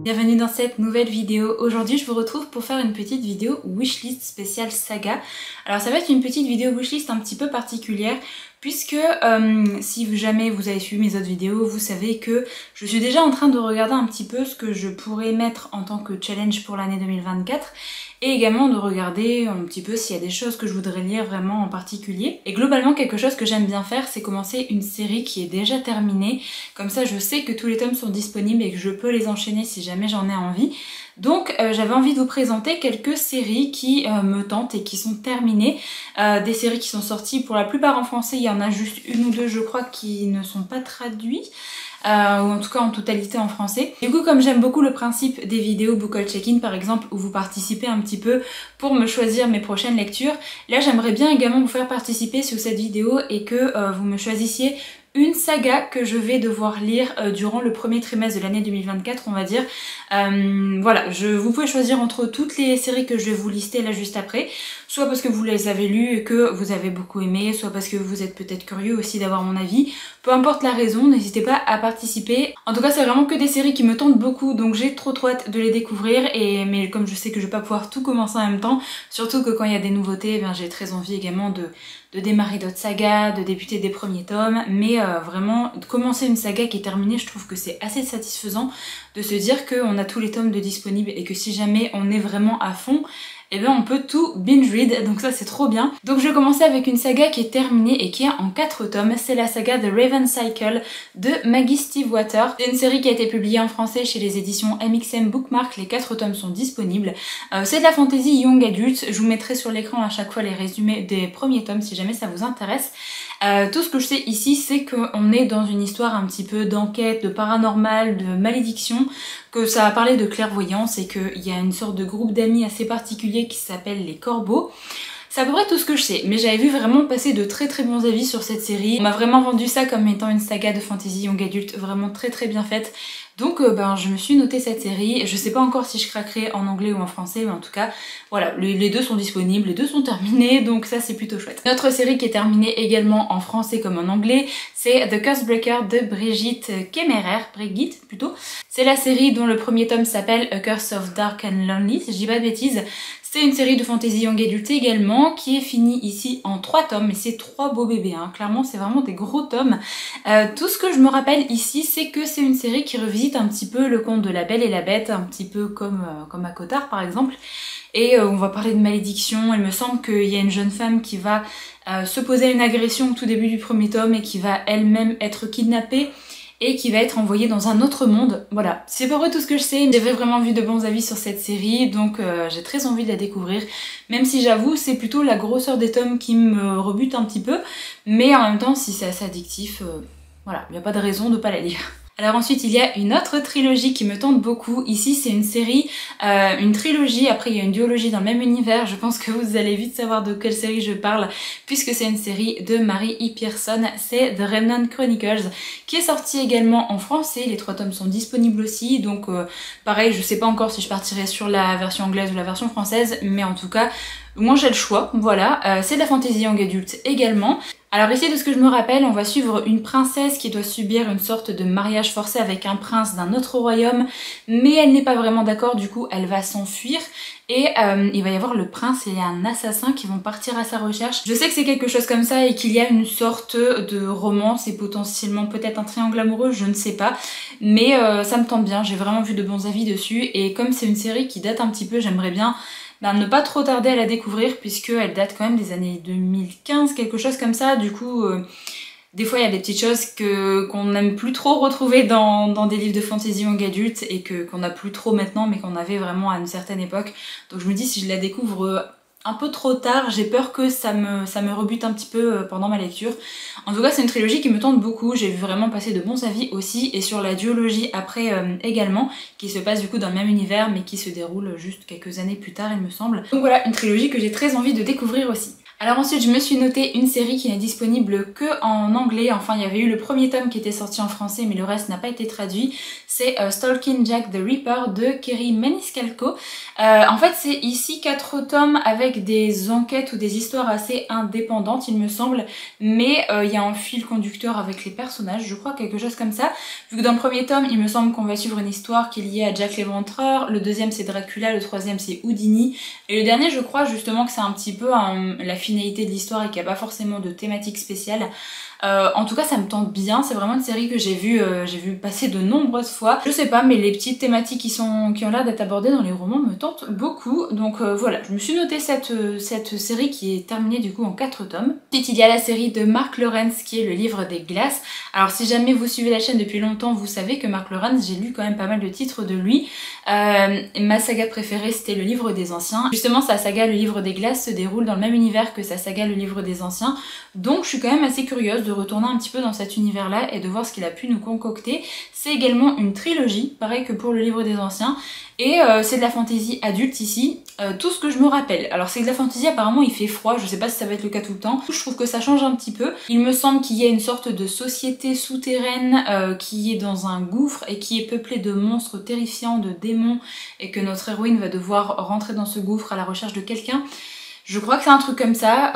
Bienvenue dans cette nouvelle vidéo. Aujourd'hui je vous retrouve pour faire une petite vidéo wishlist spéciale saga. Alors ça va être une petite vidéo wishlist un petit peu particulière puisque si jamais vous avez suivi mes autres vidéos, vous savez que je suis déjà en train de regarder un petit peu ce que je pourrais mettre en tant que challenge pour l'année 2024 et également de regarder un petit peu s'il y a des choses que je voudrais lire vraiment en particulier. Et globalement quelque chose que j'aime bien faire, c'est commencer une série qui est déjà terminée. Comme ça je sais que tous les tomes sont disponibles et que je peux les enchaîner si jamais j'en ai envie. Donc j'avais envie de vous présenter quelques séries qui me tentent et qui sont terminées. Des séries qui sont sorties pour la plupart en français, il y en a juste une ou deux je crois qui ne sont pas traduites. Ou en tout cas en totalité en français. Du coup comme j'aime beaucoup le principe des vidéos Book Haul Check-in par exemple où vous participez un petit peu pour me choisir mes prochaines lectures, là j'aimerais bien également vous faire participer sur cette vidéo et que vous me choisissiez une saga que je vais devoir lire durant le premier trimestre de l'année 2024 on va dire. Voilà, vous pouvez choisir entre toutes les séries que je vais vous lister là juste après, soit parce que vous les avez lues et que vous avez beaucoup aimé, soit parce que vous êtes peut-être curieux aussi d'avoir mon avis. Peu importe la raison, n'hésitez pas à participer. En tout cas c'est vraiment que des séries qui me tentent beaucoup donc j'ai trop hâte de les découvrir mais comme je sais que je vais pas pouvoir tout commencer en même temps, surtout que quand il y a des nouveautés, j'ai très envie également de démarrer d'autres sagas, de débuter des premiers tomes, mais vraiment de commencer une saga qui est terminée, je trouve que c'est assez satisfaisant de se dire qu'on a tous les tomes de disponibles et que si jamais on est vraiment à fond, et bien on peut tout binge read, donc ça c'est trop bien. Donc je vais commencer avec une saga qui est terminée et qui est en 4 tomes, c'est la saga The Raven Cycle de Maggie Stiefvater. C'est une série qui a été publiée en français chez les éditions MXM Bookmark, les 4 tomes sont disponibles. C'est de la fantasy young adulte, je vous mettrai sur l'écran à chaque fois les résumés des premiers tomes si jamais ça vous intéresse. Tout ce que je sais ici c'est qu'on est dans une histoire un petit peu d'enquête, de paranormal, de malédiction, que ça va parler de clairvoyance et qu'il y a une sorte de groupe d'amis assez particulier qui s'appelle les Corbeaux. C'est à peu près tout ce que je sais, mais j'avais vu vraiment passer de très bons avis sur cette série. On m'a vraiment vendu ça comme étant une saga de fantasy young adulte vraiment très bien faite. Donc je me suis noté cette série, je sais pas encore si je craquerai en anglais ou en français, mais en tout cas, voilà, les deux sont disponibles, les deux sont terminés, donc ça c'est plutôt chouette. Notre série qui est terminée également en français comme en anglais, c'est The Cursebreaker de Brigitte Kemmerer, Brigitte plutôt. C'est la série dont le premier tome s'appelle A Curse of Dark and Lonely, si je dis pas de bêtises. C'est une série de fantasy young adulte également qui est finie ici en 3 tomes, et c'est 3 beaux bébés, hein. Clairement c'est vraiment des gros tomes. Tout ce que je me rappelle ici c'est que c'est une série qui revisite un petit peu le conte de La Belle et la Bête, un petit peu comme à Cotard par exemple. Et on va parler de malédiction, il me semble qu'il y a une jeune femme qui va se poser à une agression au tout début du premier tome et qui va elle-même être kidnappée et qui va être envoyée dans un autre monde. Voilà, c'est pas vrai tout ce que je sais, j'avais vraiment vu de bons avis sur cette série, donc j'ai très envie de la découvrir, même si j'avoue c'est plutôt la grosseur des tomes qui me rebute un petit peu, mais en même temps si c'est assez addictif, voilà, il n'y a pas de raison de pas la lire. Alors ensuite il y a une autre trilogie qui me tente beaucoup, ici c'est une série, une trilogie, après il y a une duologie dans le même univers, je pense que vous allez vite savoir de quelle série je parle puisque c'est une série de Mary E. Pearson, c'est The Remnant Chronicles qui est sortie également en français, les 3 tomes sont disponibles aussi, donc pareil je sais pas encore si je partirai sur la version anglaise ou la version française, mais en tout cas moi j'ai le choix, voilà. C'est de la fantasy young adulte également. Alors ici de ce que je me rappelle, on va suivre une princesse qui doit subir une sorte de mariage forcé avec un prince d'un autre royaume, mais elle n'est pas vraiment d'accord, du coup elle va s'enfuir et il va y avoir le prince et un assassin qui vont partir à sa recherche. Je sais que c'est quelque chose comme ça et qu'il y a une sorte de romance et potentiellement peut-être un triangle amoureux, je ne sais pas, mais ça me tente bien, j'ai vraiment vu de bons avis dessus et comme c'est une série qui date un petit peu, j'aimerais bien ne pas trop tarder à la découvrir puisqu'elle date quand même des années 2015, quelque chose comme ça, du coup des fois il y a des petites choses qu'on n'aime plus trop retrouver dans des livres de fantasy young adulte et qu'on n'a plus trop maintenant mais qu'on avait vraiment à une certaine époque, donc je me dis si je la découvre un peu trop tard, j'ai peur que ça me rebute un petit peu pendant ma lecture. En tout cas c'est une trilogie qui me tente beaucoup, j'ai vu vraiment passer de bons avis aussi, et sur la duologie après également, qui se passe du coup dans le même univers mais qui se déroule juste quelques années plus tard il me semble. Donc voilà, une trilogie que j'ai très envie de découvrir aussi. Alors ensuite je me suis noté une série qui n'est disponible que en anglais, enfin il y avait eu le premier tome qui était sorti en français mais le reste n'a pas été traduit. C'est Stalking Jack the Ripper de Kerry Maniscalco. En fait c'est ici 4 tomes avec des enquêtes ou des histoires assez indépendantes il me semble, mais il y a un fil conducteur avec les personnages, je crois quelque chose comme ça. Vu que dans le premier tome il me semble qu'on va suivre une histoire qui est liée à Jack l'Éventreur, le deuxième c'est Dracula, le troisième c'est Houdini, et le dernier je crois justement que c'est un petit peu la finalité de l'histoire et qu'il n'y a pas forcément de thématique spéciale. En tout cas ça me tente bien, c'est vraiment une série que j'ai vu passer de nombreuses fois. Je sais pas, mais les petites thématiques qui ont l'air d'être abordées dans les romans me tentent beaucoup. Donc voilà, je me suis noté cette série qui est terminée du coup en 4 tomes. Ensuite il y a la série de Mark Lawrence qui est le livre des glaces. Alors si jamais vous suivez la chaîne depuis longtemps, vous savez que Mark Lawrence, j'ai lu quand même pas mal de titres de lui. Ma saga préférée c'était le livre des anciens. Justement sa saga le livre des glaces se déroule dans le même univers que sa saga le livre des anciens. Donc je suis quand même assez curieuse de retourner un petit peu dans cet univers là et de voir ce qu'il a pu nous concocter. C'est également une trilogie, pareil que pour le livre des anciens, et c'est de la fantasy adulte ici, tout ce que je me rappelle. Alors c'est de la fantasy, apparemment il fait froid, je sais pas si ça va être le cas tout le temps, je trouve que ça change un petit peu. Il me semble qu'il y a une sorte de société souterraine qui est dans un gouffre et qui est peuplée de monstres terrifiants, de démons, et que notre héroïne va devoir rentrer dans ce gouffre à la recherche de quelqu'un. Je crois que c'est un truc comme ça,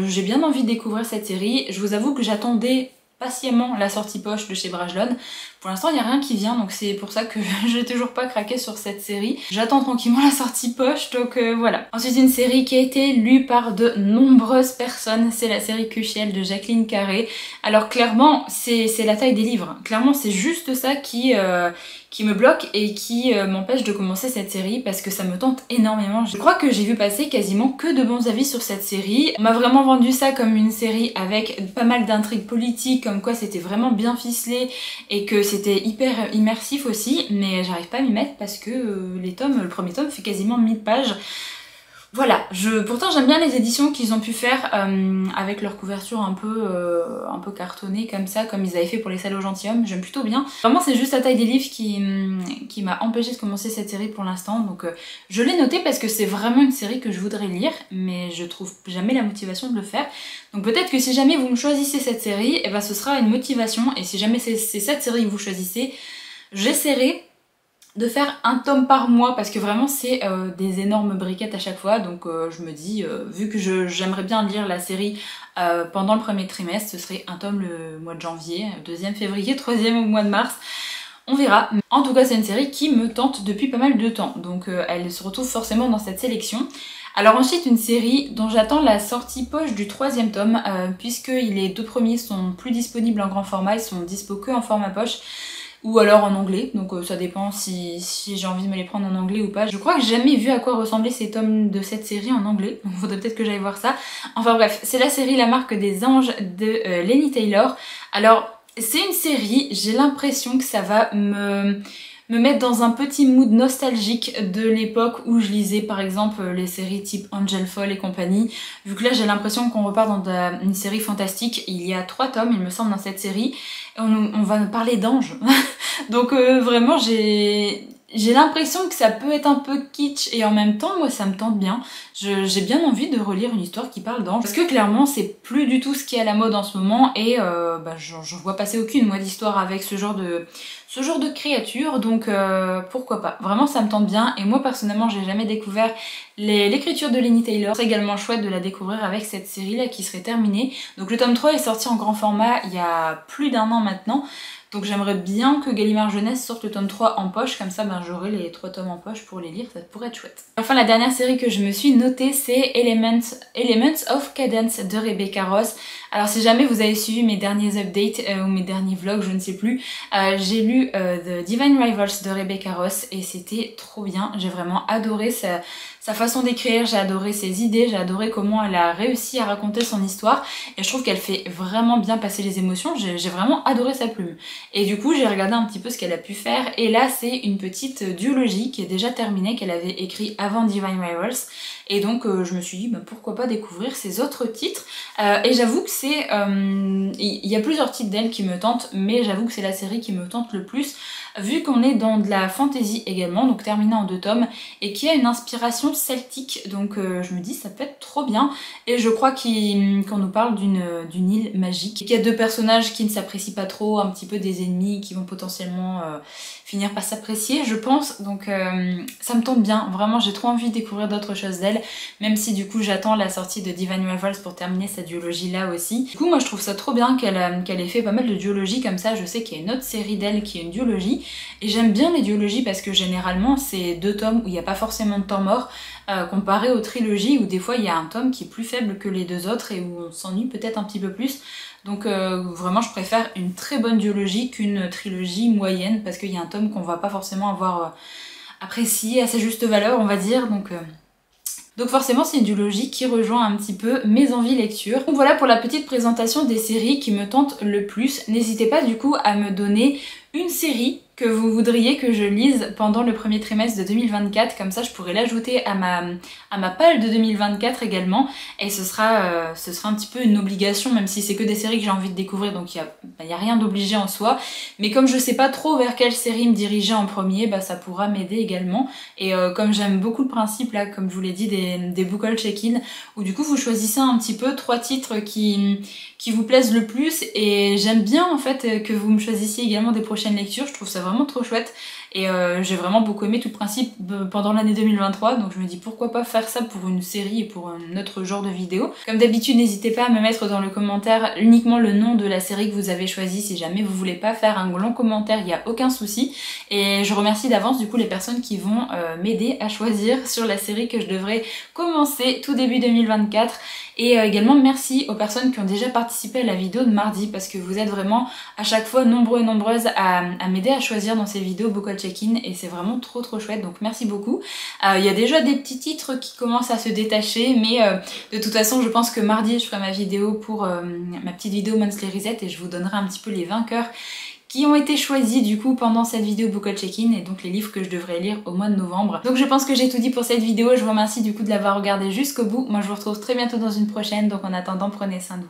j'ai bien envie de découvrir cette série. Je vous avoue que j'attendais patiemment la sortie poche de chez Brajlon. Pour l'instant il n'y a rien qui vient, donc c'est pour ça que j'ai toujours pas craqué sur cette série. J'attends tranquillement la sortie poche, donc voilà. Ensuite une série qui a été lue par de nombreuses personnes, c'est la série Cuchiel de Jacqueline Carré. Alors clairement c'est la taille des livres, clairement c'est juste ça qui me bloque et qui m'empêche de commencer cette série parce que ça me tente énormément. Je crois que j'ai vu passer quasiment que de bons avis sur cette série. On m'a vraiment vendu ça comme une série avec pas mal d'intrigues politiques, comme quoi c'était vraiment bien ficelé et que c'était hyper immersif aussi, mais j'arrive pas à m'y mettre parce que le premier tome fait quasiment 1000 pages. Voilà, pourtant j'aime bien les éditions qu'ils ont pu faire avec leur couverture un peu cartonnée comme ça, comme ils avaient fait pour les salauds gentilshommes, j'aime plutôt bien. Vraiment c'est juste la taille des livres qui m'a empêché de commencer cette série pour l'instant, donc je l'ai noté parce que c'est vraiment une série que je voudrais lire, mais je trouve jamais la motivation de le faire. Donc peut-être que si jamais vous me choisissez cette série, et ben ce sera une motivation, et si jamais c'est cette série que vous choisissez, j'essaierai de faire un tome par mois parce que vraiment c'est des énormes briquettes à chaque fois, donc je me dis vu que j'aimerais bien lire la série pendant le premier trimestre, ce serait un tome le mois de janvier, 2e février, 3e au mois de mars, on verra. En tout cas c'est une série qui me tente depuis pas mal de temps, donc elle se retrouve forcément dans cette sélection. Alors ensuite une série dont j'attends la sortie poche du 3e tome, puisque les 2 premiers sont plus disponibles en grand format, ils sont dispo que en format poche, ou alors en anglais, donc ça dépend si j'ai envie de me les prendre en anglais ou pas. Je crois que j'ai jamais vu à quoi ressemblaient ces tomes de cette série en anglais, donc faudrait peut-être que j'aille voir ça. Enfin bref, c'est la série La Marque des Anges de Laini Taylor. Alors c'est une série, j'ai l'impression que ça va me mettre dans un petit mood nostalgique de l'époque où je lisais par exemple les séries type Angel Fall et compagnie. Vu que là j'ai l'impression qu'on repart dans une série fantastique, il y a 3 tomes il me semble dans cette série, et on va nous parler d'anges. Donc vraiment j'ai l'impression que ça peut être un peu kitsch et en même temps moi ça me tente bien. J'ai bien envie de relire une histoire qui parle d'anges parce que clairement c'est plus du tout ce qui est à la mode en ce moment et j'en vois passer aucune moi d'histoire avec ce genre de créature, donc pourquoi pas. Vraiment ça me tente bien et moi personnellement j'ai jamais découvert l'écriture de Laini Taylor. C'est également chouette de la découvrir avec cette série là qui serait terminée. Donc le tome 3 est sorti en grand format il y a plus d'1 an maintenant. Donc j'aimerais bien que Gallimard Jeunesse sorte le tome 3 en poche, comme ça j'aurai les 3 tomes en poche pour les lire, ça pourrait être chouette. Enfin la dernière série que je me suis notée c'est Elements of Cadence de Rebecca Ross. Alors si jamais vous avez suivi mes derniers updates ou mes derniers vlogs, je ne sais plus, j'ai lu The Divine Rivals de Rebecca Ross et c'était trop bien, j'ai vraiment adoré sa façon d'écrire, j'ai adoré ses idées, j'ai adoré comment elle a réussi à raconter son histoire et je trouve qu'elle fait vraiment bien passer les émotions, j'ai vraiment adoré sa plume. Et du coup j'ai regardé un petit peu ce qu'elle a pu faire et là c'est une petite duologie qui est déjà terminée, qu'elle avait écrit avant Divine Rivals et donc je me suis dit pourquoi pas découvrir ses autres titres et j'avoue que c'est... il y a plusieurs titres d'elle qui me tentent mais j'avoue que c'est la série qui me tente le plus. vu qu'on est dans de la fantasy également, donc terminé en 2 tomes, et qui a une inspiration celtique, donc je me dis ça peut être trop bien, et je crois qu'on nous parle d'une île magique, et qu'il y a 2 personnages qui ne s'apprécient pas trop, un petit peu des ennemis qui vont potentiellement finir par s'apprécier, je pense, donc ça me tente bien, vraiment j'ai trop envie de découvrir d'autres choses d'elle, même si du coup j'attends la sortie de Divine Rivals pour terminer cette duologie là aussi. Du coup moi je trouve ça trop bien qu'elle ait fait pas mal de duologies comme ça, je sais qu'il y a une autre série d'elle qui est une duologie, et j'aime bien les duologies parce que généralement c'est 2 tomes où il n'y a pas forcément de temps mort, comparé aux trilogies où des fois il y a un tome qui est plus faible que les 2 autres et où on s'ennuie peut-être un petit peu plus. Donc vraiment je préfère une très bonne duologie qu'une trilogie moyenne parce qu'il y a un tome qu'on va pas forcément avoir apprécié à sa juste valeur on va dire. Donc forcément c'est une duologie qui rejoint un petit peu mes envies lecture. Donc voilà pour la petite présentation des séries qui me tentent le plus. N'hésitez pas du coup à me donner une série que vous voudriez que je lise pendant le premier trimestre de 2024, comme ça je pourrais l'ajouter à ma palle de 2024 également, et ce sera un petit peu une obligation, même si c'est que des séries que j'ai envie de découvrir, donc il y a rien d'obligé en soi, mais comme je sais pas trop vers quelle série me diriger en premier, bah ça pourra m'aider également, et comme j'aime beaucoup le principe là, comme je vous l'ai dit, des book haul check-in, où du coup vous choisissez un petit peu 3 titres qui vous plaisent le plus, et j'aime bien en fait que vous me choisissiez également des prochaines lectures, je trouve ça vraiment trop chouette, et j'ai vraiment beaucoup aimé tout le principe pendant l'année 2023, donc je me dis pourquoi pas faire ça pour une série et pour un autre genre de vidéo. Comme d'habitude n'hésitez pas à me mettre dans le commentaire uniquement le nom de la série que vous avez choisi, si jamais vous voulez pas faire un long commentaire, il n'y a aucun souci, et je remercie d'avance du coup les personnes qui vont m'aider à choisir sur la série que je devrais commencer tout début 2024. Et également merci aux personnes qui ont déjà participé à la vidéo de mardi parce que vous êtes vraiment à chaque fois nombreux et nombreuses à m'aider à choisir dans ces vidéos book haul check-in, et c'est vraiment trop chouette, donc merci beaucoup. Il y a déjà des petits titres qui commencent à se détacher, mais de toute façon je pense que mardi je ferai ma vidéo pour ma petite vidéo Monthly Reset, et je vous donnerai un petit peu les vainqueurs qui ont été choisis du coup pendant cette vidéo book haul check-in, et donc les livres que je devrais lire au mois de novembre. Donc je pense que j'ai tout dit pour cette vidéo, je vous remercie du coup de l'avoir regardé jusqu'au bout. Moi je vous retrouve très bientôt dans une prochaine, donc en attendant prenez soin de vous.